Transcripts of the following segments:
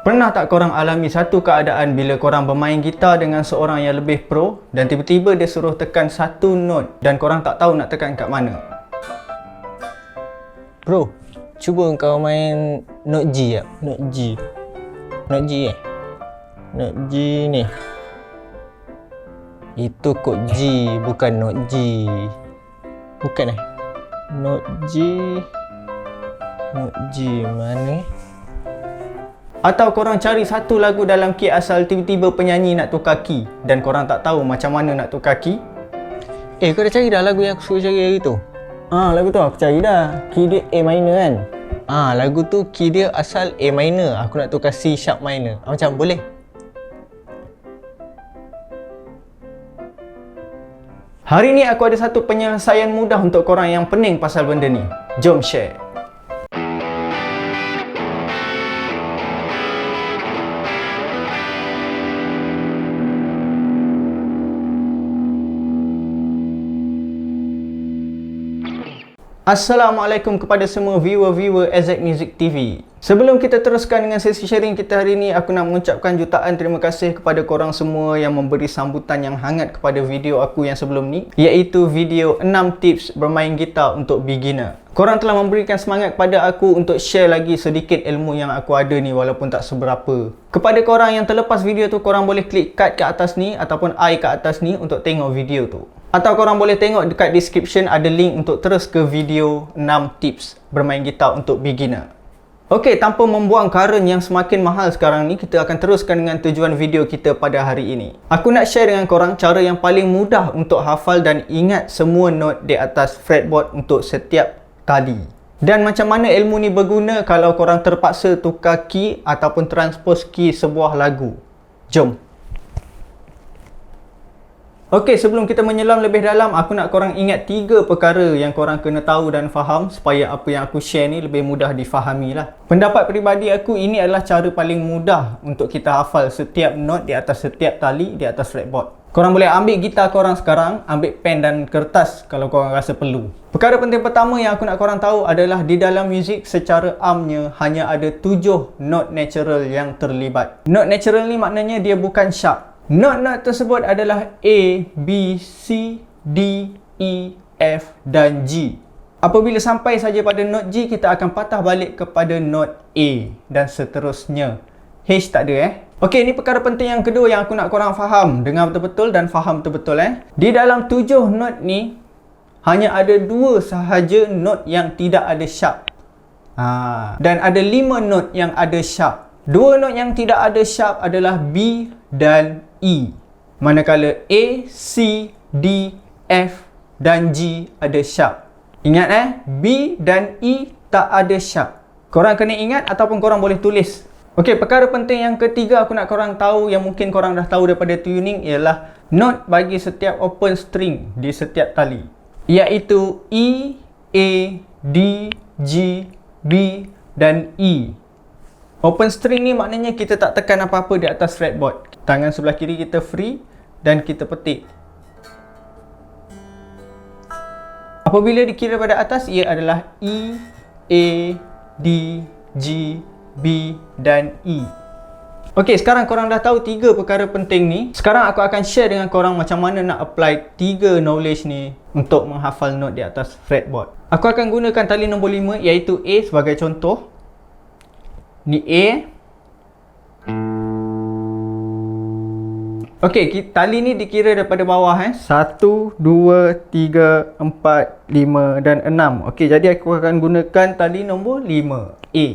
Pernah tak korang alami satu keadaan bila korang bermain gitar dengan seorang yang lebih pro dan tiba-tiba dia suruh tekan satu note dan korang tak tahu nak tekan kat mana? Bro, cuba kau main note G tak? Note G. Note G Note G ni. Itu kod G, bukan note G. Bukan Note G. Note G mana? Atau korang cari satu lagu dalam key asal, tiba-tiba penyanyi nak tukar key dan korang tak tahu macam mana nak tukar key? Kau dah cari dah lagu yang aku suruh cari hari tu? Lagu tu aku cari dah. Key dia A minor kan? Lagu tu key dia asal A minor. Aku nak tukar C sharp minor. Macam boleh? Hari ni aku ada satu penyelesaian mudah untuk korang yang pening pasal benda ni. Jom share. Assalamualaikum kepada semua viewer-viewer Exact Music TV. Sebelum kita teruskan dengan sesi sharing kita hari ini, aku nak mengucapkan jutaan terima kasih kepada korang semua yang memberi sambutan yang hangat kepada video aku yang sebelum ni, iaitu video 6 tips bermain gitar untuk beginner. Korang telah memberikan semangat kepada aku untuk share lagi sedikit ilmu yang aku ada ni walaupun tak seberapa. Kepada korang yang terlepas video tu, korang boleh klik card ke atas ni ataupun I ke atas ni untuk tengok video tu. Atau korang boleh tengok dekat description ada link untuk terus ke video 6 tips bermain gitar untuk beginner. Okey, tanpa membuang karen yang semakin mahal sekarang ni, kita akan teruskan dengan tujuan video kita pada hari ini. Aku nak share dengan korang cara yang paling mudah untuk hafal dan ingat semua note di atas fretboard untuk setiap tali. Dan macam mana ilmu ni berguna kalau korang terpaksa tukar key ataupun transpose key sebuah lagu. Jom. Okey, sebelum kita menyelam lebih dalam, aku nak korang ingat 3 perkara yang korang kena tahu dan faham supaya apa yang aku share ni lebih mudah difahami lah. Pendapat peribadi aku, ini adalah cara paling mudah untuk kita hafal setiap note di atas setiap tali di atas fretboard. Korang boleh ambil gitar korang sekarang, ambil pen dan kertas kalau korang rasa perlu. Perkara penting pertama yang aku nak korang tahu adalah di dalam muzik secara amnya hanya ada 7 note natural yang terlibat. Note natural ni maknanya dia bukan sharp. Note-note tersebut adalah A, B, C, D, E, F dan G. Apabila sampai saja pada note G, kita akan patah balik kepada note A dan seterusnya. H tak ada Okey, ini perkara penting yang kedua yang aku nak korang faham. Dengar betul-betul dan faham betul-betul Di dalam 7 note ni, hanya ada 2 sahaja note yang tidak ada sharp. Dan ada 5 note yang ada sharp. 2 note yang tidak ada sharp adalah B dan E. Manakala A, C, D, F dan G ada sharp. Ingat B dan E tak ada sharp. Korang kena ingat ataupun korang boleh tulis. Okey, perkara penting yang ketiga aku nak korang tahu yang mungkin korang dah tahu daripada tuning ialah note bagi setiap open string di setiap tali, iaitu E, A, D, G, B dan E. Open string ni maknanya kita tak tekan apa-apa di atas fretboard. Tangan sebelah kiri kita free dan kita petik. Apabila dikira pada atas, ia adalah E, A, D, G, B dan E. Okey, sekarang korang dah tahu 3 perkara penting ni. Sekarang aku akan share dengan korang macam mana nak apply 3 knowledge ni untuk menghafal note di atas fretboard. Aku akan gunakan tali nombor 5 iaitu A sebagai contoh. Ni A. Okey, tali ni dikira daripada bawah 1, 2, 3, 4, 5 dan 6. Okey, jadi aku akan gunakan tali nombor 5, A.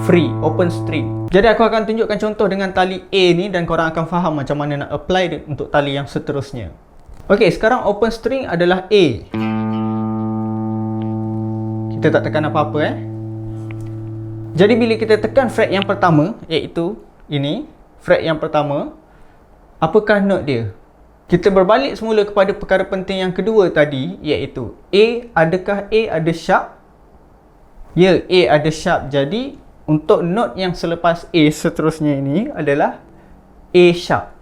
Free, open string. Jadi aku akan tunjukkan contoh dengan tali A ni dan korang akan faham macam mana nak apply untuk tali yang seterusnya. Okey, sekarang open string adalah A. Kita tak tekan apa-apa Jadi bila kita tekan fret yang pertama, iaitu ini, fret yang pertama, apakah note dia? Kita berbalik semula kepada perkara penting yang kedua tadi, iaitu A. Adakah A ada sharp? Ya, A ada sharp. Jadi untuk note yang selepas A seterusnya ini adalah A sharp.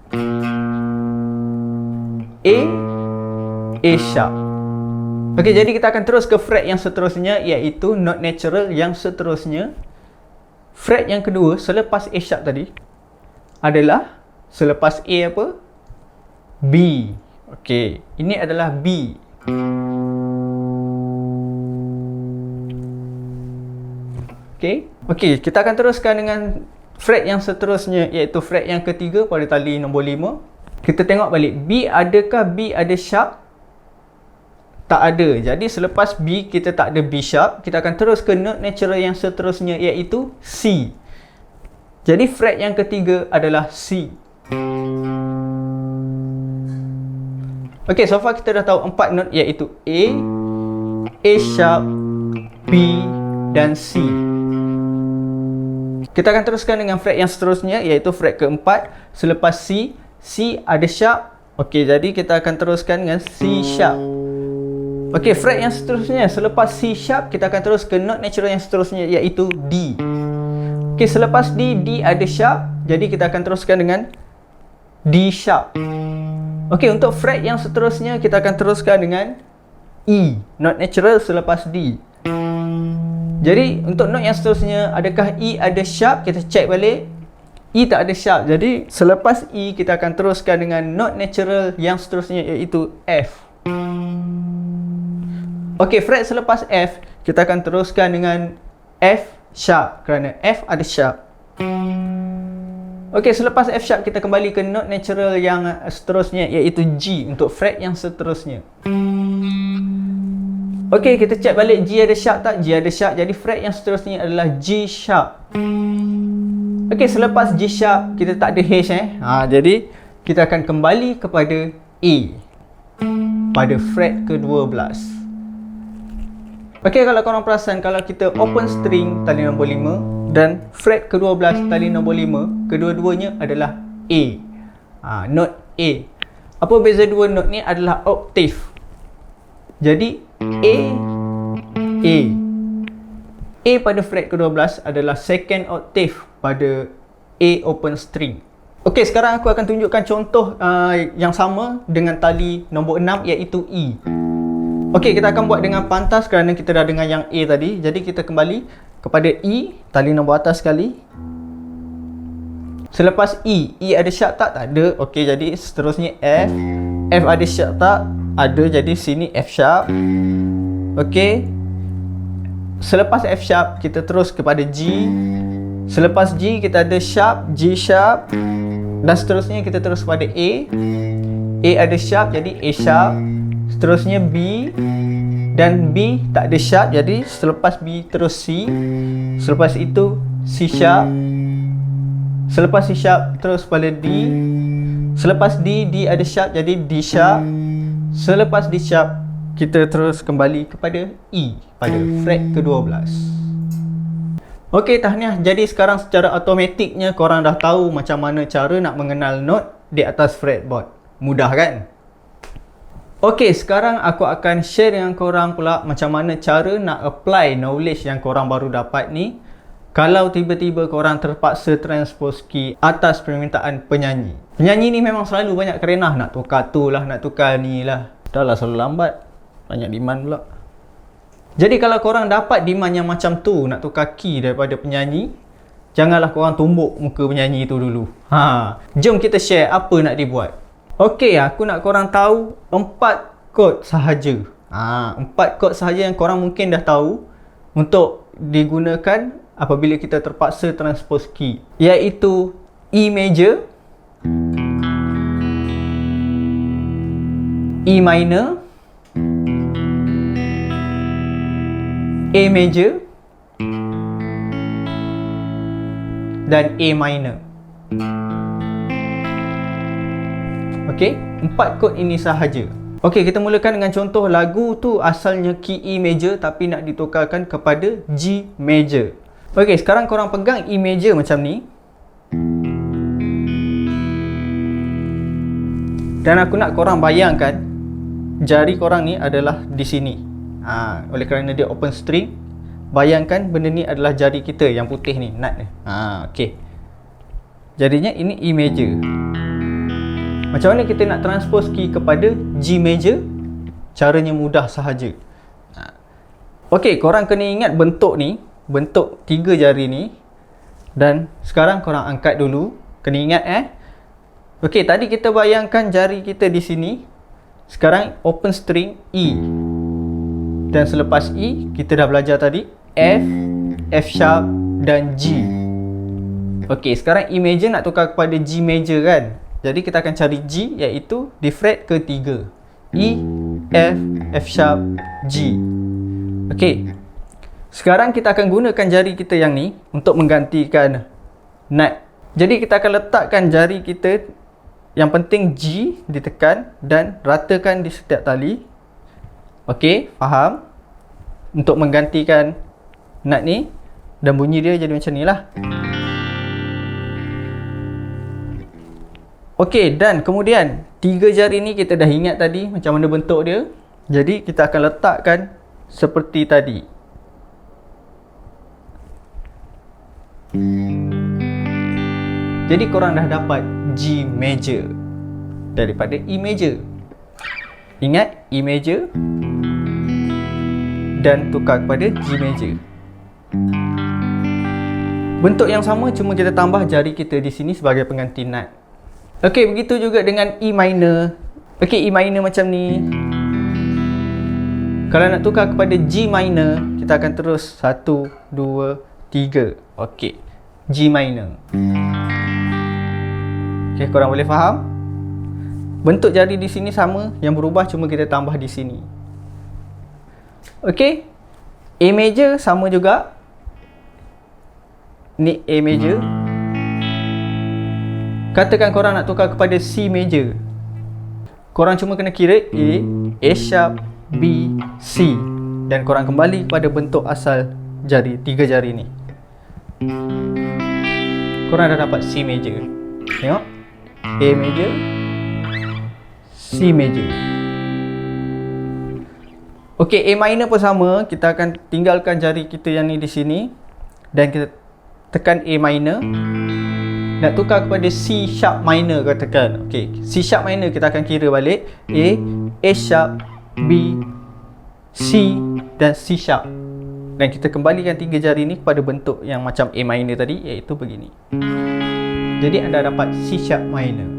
A sharp. Okey, jadi kita akan terus ke fret yang seterusnya, iaitu note natural yang seterusnya, Fret yang kedua selepas A sharp tadi adalah selepas A apa? B. Okey, ini adalah B. Okey, kita akan teruskan dengan fret yang seterusnya, iaitu fret yang ketiga pada tali nombor 5. Kita tengok balik, B adakah B ada sharp? Tak ada. Jadi selepas B kita tak ada B sharp, kita akan terus ke note natural yang seterusnya, iaitu C. Jadi fret yang ketiga adalah C. Okey, so far kita dah tahu 4 note, iaitu A sharp, B dan C. Kita akan teruskan dengan fret yang seterusnya, iaitu fret keempat selepas C. C ada sharp. Okey, jadi kita akan teruskan dengan C sharp. Okey, fret yang seterusnya selepas C sharp, kita akan terus ke note natural yang seterusnya, iaitu D. Okey, selepas D ada sharp, jadi kita akan teruskan dengan D sharp. Okey, untuk fret yang seterusnya kita akan teruskan dengan E, note natural selepas D. Jadi untuk note yang seterusnya, adakah E ada sharp? Kita check balik. E tak ada sharp. Jadi selepas E kita akan teruskan dengan note natural yang seterusnya, iaitu F. Okey, fret selepas F kita akan teruskan dengan F sharp kerana F ada sharp. Okey, selepas F sharp kita kembali ke note natural yang seterusnya, iaitu G untuk fret yang seterusnya. Okey, kita check balik G ada sharp tak? G ada sharp. Jadi fret yang seterusnya adalah G sharp. Okey, selepas G sharp kita tak ada H jadi kita akan kembali kepada A pada fret ke-12. Okey, kalau korang perasan, kalau kita open string tali nombor 5 dan fret ke-12 tali nombor 5, kedua-duanya adalah A. Note A. Apa beza dua note ni? Adalah octave. Jadi A pada fret ke-12 adalah second octave pada A open string. Okey, sekarang aku akan tunjukkan contoh yang sama dengan tali nombor 6, iaitu E. Okey, kita akan buat dengan pantas kerana kita dah dengar yang A tadi. Jadi kita kembali kepada E, tali nombor atas sekali. Selepas E ada sharp tak? Tak ada. Okey, jadi seterusnya F ada sharp tak? Ada, jadi sini F sharp. Okey, selepas F sharp kita terus kepada G. Selepas G kita ada sharp, G sharp, dan seterusnya kita terus pada A ada sharp, jadi A sharp. Seterusnya B, dan B tak ada sharp, jadi selepas B terus C. Selepas itu C sharp. Selepas C sharp terus pada D. Selepas D ada sharp, jadi D sharp. Selepas D sharp kita terus kembali kepada E pada fret ke-12. Okey, tahniah. Jadi sekarang secara automatiknya korang dah tahu macam mana cara nak mengenal note di atas fretboard. Mudah kan? Okey, sekarang aku akan share dengan korang pula macam mana cara nak apply knowledge yang korang baru dapat ni kalau tiba-tiba korang terpaksa transpose key atas permintaan penyanyi. Penyanyi ni memang selalu banyak kerenah, nak tukar tu lah, nak tukar ni lah. Dah lah selalu lambat, banyak demand pula. Jadi kalau korang dapat demand yang macam tu, nak tukar key daripada penyanyi, janganlah korang tumbuk muka penyanyi tu dulu. Jom kita share apa nak dibuat. Okey, aku nak korang tahu 4 kod sahaja. 4 kod sahaja yang korang mungkin dah tahu untuk digunakan apabila kita terpaksa transpose key, iaitu E major, E minor, A major dan A minor. Okey, 4 kod ini sahaja. Okey, kita mulakan dengan contoh lagu tu asalnya key E major tapi nak ditukarkan kepada G major. Okey, sekarang korang pegang E major macam ni. Dan aku nak korang bayangkan jari korang ni adalah di sini. Oleh kerana dia open string, bayangkan benda ni adalah jari kita yang putih ni, nut ni. Okey. Jadinya ini E major. Macam mana kita nak transpose key kepada G major? Caranya mudah sahaja. Okey, korang kena ingat bentuk ni, bentuk 3 jari ni Dan sekarang korang angkat dulu. Kena ingat Okey, tadi kita bayangkan jari kita di sini. Sekarang open string E. Dan selepas E, kita dah belajar tadi F, F sharp dan G. Okey, sekarang E major nak tukar kepada G major kan. Jadi kita akan cari G, iaitu di fret ketiga. E, F, F sharp, G. Okey. Sekarang kita akan gunakan jari kita yang ni untuk menggantikan nut. Jadi kita akan letakkan jari kita, yang penting G ditekan dan ratakan di setiap tali. Okey, faham? Untuk menggantikan nut ni, dan bunyi dia jadi macam ni lah. Okey, dan kemudian 3 jari ni kita dah ingat tadi macam mana bentuk dia. Jadi kita akan letakkan seperti tadi. Jadi korang dah dapat G major daripada E major. Ingat, E major dan tukar kepada G major. Bentuk yang sama, cuma kita tambah jari kita di sini sebagai pengganti nut. Okey, begitu juga dengan E minor. Okey, E minor macam ni. Kalau nak tukar kepada G minor, kita akan terus 1, 2, 3. Okey, G minor. Okey, korang boleh faham? Bentuk jari di sini sama, yang berubah cuma kita tambah di sini. Okey, A major sama juga. Ni A major. Katakan korang nak tukar kepada C major. Korang cuma kena kira A, A sharp, B, C. Dan korang kembali kepada bentuk asal jari, 3 jari ni. Korang dah dapat C major. Tengok, A major, C major. Okey, A minor pun sama. Kita akan tinggalkan jari kita yang ni di sini dan kita tekan A minor. Nak tukar kepada C sharp minor katakan. Okey, C sharp minor kita akan kira balik A, A sharp, B, C dan C sharp. Dan kita kembalikan 3 jari ni kepada bentuk yang macam A minor tadi, iaitu begini. Jadi anda dapat C sharp minor.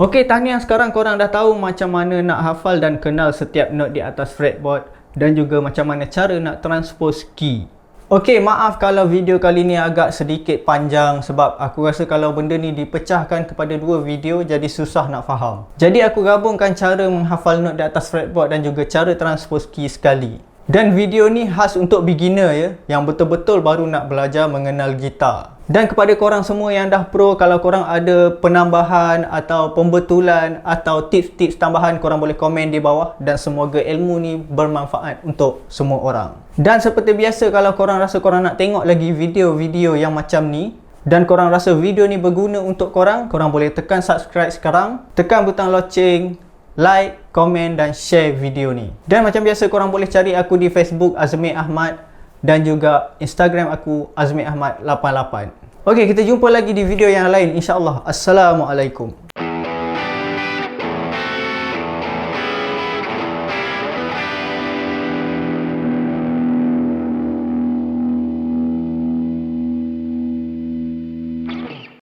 Okey, tahniah, sekarang korang dah tahu macam mana nak hafal dan kenal setiap not di atas fretboard dan juga macam mana cara nak transpose key. Okey, maaf kalau video kali ni agak sedikit panjang sebab aku rasa kalau benda ni dipecahkan kepada 2 video jadi susah nak faham. Jadi aku gabungkan cara menghafal not di atas fretboard dan juga cara transpose key sekali. Dan video ni khas untuk beginner ya, yang betul-betul baru nak belajar mengenal gitar. Dan kepada korang semua yang dah pro, kalau korang ada penambahan atau pembetulan atau tips-tips tambahan, korang boleh komen di bawah. Dan semoga ilmu ni bermanfaat untuk semua orang. Dan seperti biasa, kalau korang rasa korang nak tengok lagi video-video yang macam ni dan korang rasa video ni berguna untuk korang, korang boleh tekan subscribe sekarang, tekan butang loceng, like, komen dan share video ni. Dan macam biasa, korang boleh cari aku di Facebook Azmi Ahmad dan juga Instagram aku Azmi Ahmad 88. Okey, kita jumpa lagi di video yang lain insya-Allah. Assalamualaikum.